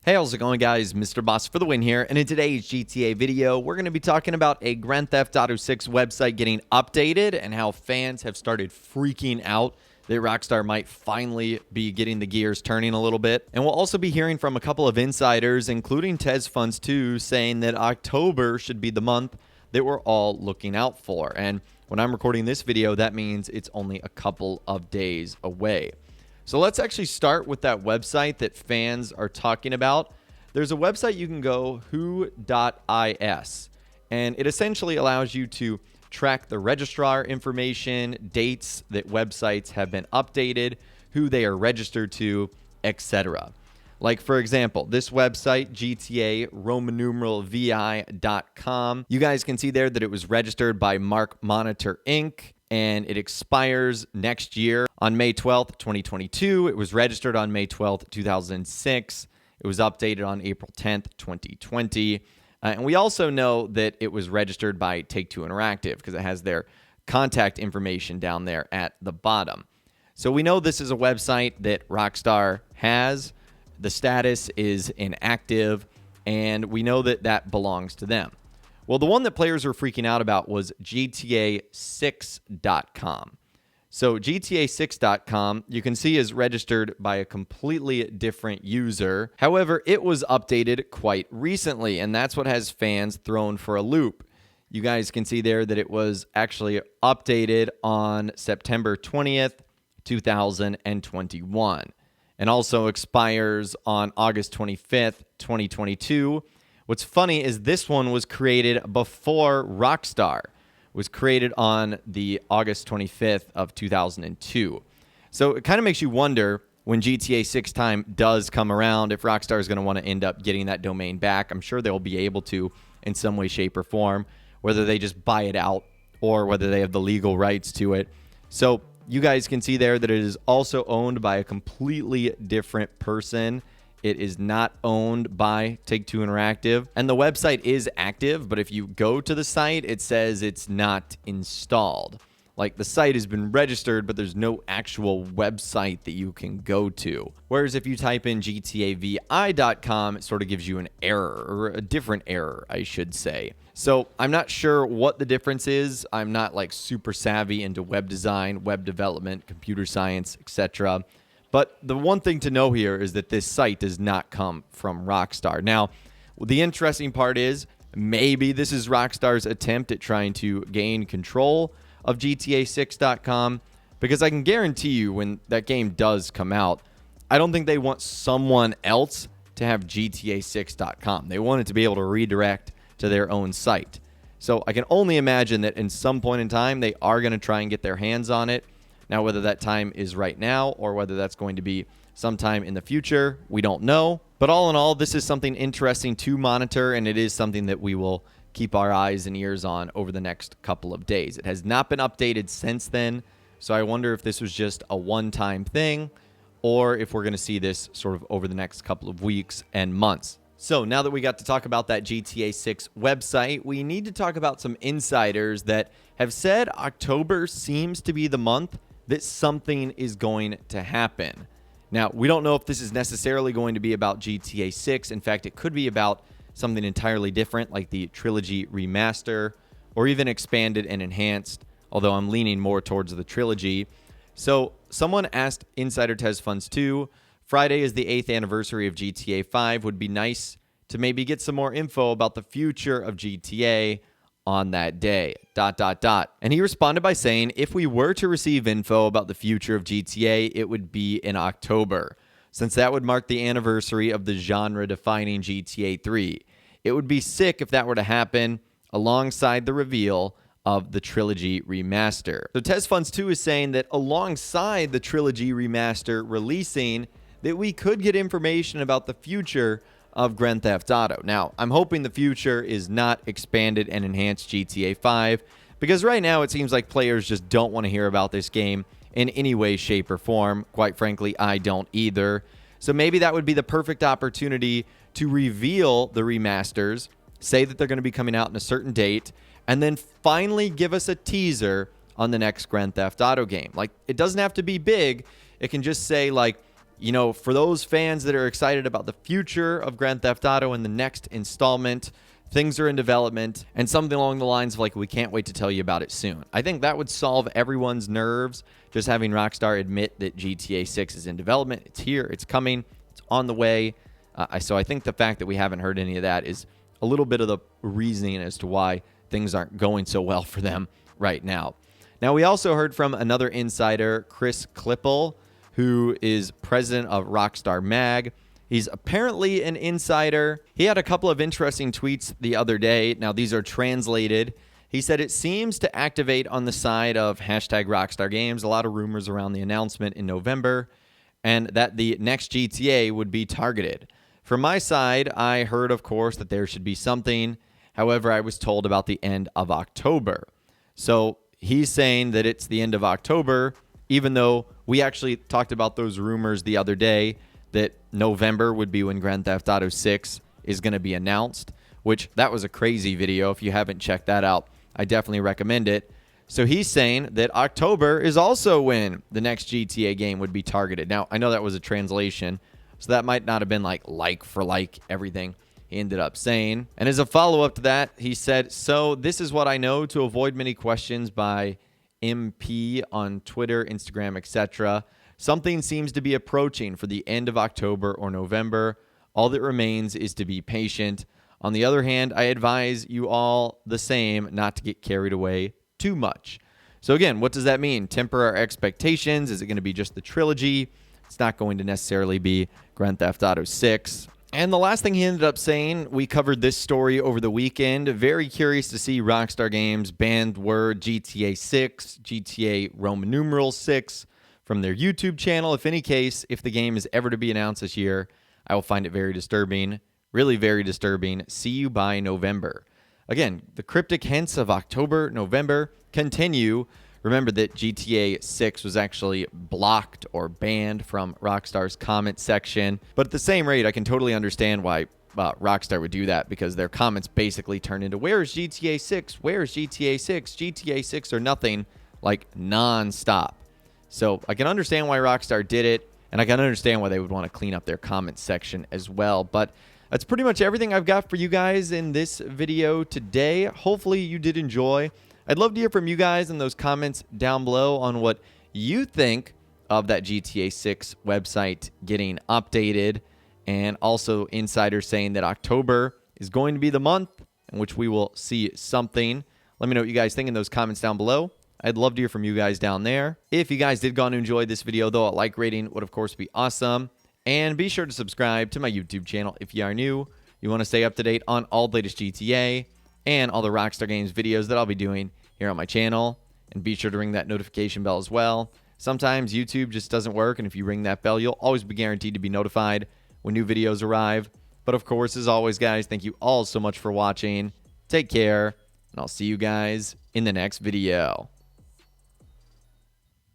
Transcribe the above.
Hey, how's it going, guys? Mr. Boss for the win here, and in today's GTA video, we're going to be talking about a Grand Theft Auto 6 website getting updated and how fans have started freaking out that Rockstar might finally be getting the gears turning a little bit. And we'll also be hearing from a couple of insiders, including TezFunds2, saying that October should be the month that we're all looking out for. And when I'm recording this video, that means it's only a couple of days away. So let's actually start with that website that fans are talking about. There's a website you can go, who.is, and it essentially allows you to track the registrar information, dates that websites have been updated, who they are registered to, etc. Like, for example, this website, GTA Roman numeral VI.com, you guys can see there that it was registered by Mark Monitor Inc., and it expires next year on May 12th, 2022. It was registered on May 12th, 2006. It was updated on April 10th, 2020. And we also know that it was registered by Take-Two Interactive because it has their contact information down there at the bottom. So we know this is a website that Rockstar has. The status is inactive, and we know that that belongs to them. Well, the one that players were freaking out about was GTA6.com. So GTA6.com, you can see, is registered by a completely different user. However, it was updated quite recently, and that's what has fans thrown for a loop. You guys can see there that it was actually updated on September 20th, 2021, and also expires on August 25th, 2022. What's funny is this one was created before Rockstar. It was created on the August 25th of 2002. So it kind of makes you wonder, when GTA 6 time does come around, if Rockstar is going to want to end up getting that domain back. I'm sure they'll be able to in some way, shape, or form, whether they just buy it out or whether they have the legal rights to it. So you guys can see there that it is also owned by a completely different person. It is not owned by Take-Two Interactive, and the website is active, but if you go to the site, it says it's not installed. Like, the site has been registered, but there's no actual website that you can go to. Whereas if you type in GTAVI.com, it sort of gives you an error, or a different error, I should say. So I'm not sure what the difference is. I'm not like super savvy into web design, web development, computer science, etc. But the one thing to know here is that this site does not come from Rockstar. Now, the interesting part is maybe this is Rockstar's attempt at trying to gain control of GTA6.com, because I can guarantee you when that game does come out, I don't think they want someone else to have GTA6.com. They want it to be able to redirect to their own site. So I can only imagine that in some point in time, they are going to try and get their hands on it. Now, whether that time is right now or whether that's going to be sometime in the future, we don't know. But all in all, this is something interesting to monitor, and it is something that we will keep our eyes and ears on over the next couple of days. It has not been updated since then, so I wonder if this was just a one-time thing or if we're going to see this sort of over the next couple of weeks and months. So now that we got to talk about that GTA 6 website, we need to talk about some insiders that have said October seems to be the month that something is going to happen. Now, we don't know if this is necessarily going to be about GTA 6. In fact, it could be about something entirely different, like the Trilogy Remaster, or even expanded and enhanced, although I'm leaning more towards the Trilogy. So someone asked Insider TezFunds2, Friday is the 8th anniversary of GTA 5. Would be nice to maybe get some more info about the future of GTA on that day, ... And he responded by saying, if we were to receive info about the future of GTA, it would be in October, since that would mark the anniversary of the genre-defining GTA 3. It would be sick if that were to happen alongside the reveal of the Trilogy Remaster. So TezFunds2 is saying that alongside the Trilogy Remaster releasing, that we could get information about the future of Grand Theft Auto. Now, I'm hoping the future is not expanded and enhanced GTA 5, because right now it seems like players just don't want to hear about this game in any way, shape, or form. Quite frankly, I don't either. So maybe that would be the perfect opportunity to reveal the remasters, say that they're going to be coming out in a certain date, and then finally give us a teaser on the next Grand Theft Auto game. Like, it doesn't have to be big. It can just say, like, you know, for those fans that are excited about the future of Grand Theft Auto and the next installment, things are in development, and something along the lines of like, we can't wait to tell you about it soon. I think that would solve everyone's nerves, just having Rockstar admit that GTA 6 is in development. It's here, it's coming, it's on the way. So I think the fact that we haven't heard any of that is a little bit of the reasoning as to why things aren't going so well for them right now. Now, we also heard from another insider, Chris Klippel, who is president of Rockstar Mag. He's apparently an insider. He had a couple of interesting tweets the other day. Now, these are translated. He said it seems to activate on the side of hashtag Rockstar Games. A lot of rumors around the announcement in November, and that the next GTA would be targeted. From my side, I heard, of course, that there should be something. However, I was told about the end of October. So he's saying that it's the end of October, even though we actually talked about those rumors the other day that November would be when Grand Theft Auto 6 is going to be announced, which that was a crazy video. If you haven't checked that out, I definitely recommend it. So he's saying that October is also when the next GTA game would be targeted. Now, I know that was a translation, so that might not have been like for like everything he ended up saying. And as a follow-up to that, he said, so this is what I know to avoid many questions by MP on Twitter, Instagram, etc. Something seems to be approaching for the end of October or November. All that remains is to be patient. On the other hand, I advise you all the same not to get carried away too much. So again, what does that mean? Temper our expectations. Is it going to be just the trilogy? It's not going to necessarily be Grand Theft Auto 6. And the last thing he ended up saying, we covered this story over the weekend. Very curious to see Rockstar Games banned word GTA 6, GTA Roman numeral 6 from their YouTube channel. If the game is ever to be announced this year, I will find it very disturbing. Really very disturbing. See you by November. Again, the cryptic hints of October, November continue. Remember that GTA 6 was actually blocked or banned from Rockstar's comment section. But at the same rate, I can totally understand why Rockstar would do that, because their comments basically turn into, where's GTA 6? Where's GTA 6? GTA 6 or nothing, like non-stop. So I can understand why Rockstar did it, and I can understand why they would want to clean up their comment section as well. But that's pretty much everything I've got for you guys in this video today. Hopefully you did enjoy. I'd love to hear from you guys in those comments down below on what you think of that GTA 6 website getting updated, and also insiders saying that October is going to be the month in which we will see something. Let me know what you guys think in those comments down below. I'd love to hear from you guys down there. If you guys did go on to enjoy this video, though, a like rating would, of course, be awesome. And be sure to subscribe to my YouTube channel if you are new. You want to stay up to date on all the latest GTA and all the Rockstar Games videos that I'll be doing here on my channel. And be sure to ring that notification bell as well. Sometimes YouTube just doesn't work, and if you ring that bell, you'll always be guaranteed to be notified when new videos arrive. But of course, as always, guys, thank you all so much for watching. Take care, and I'll see you guys in the next video.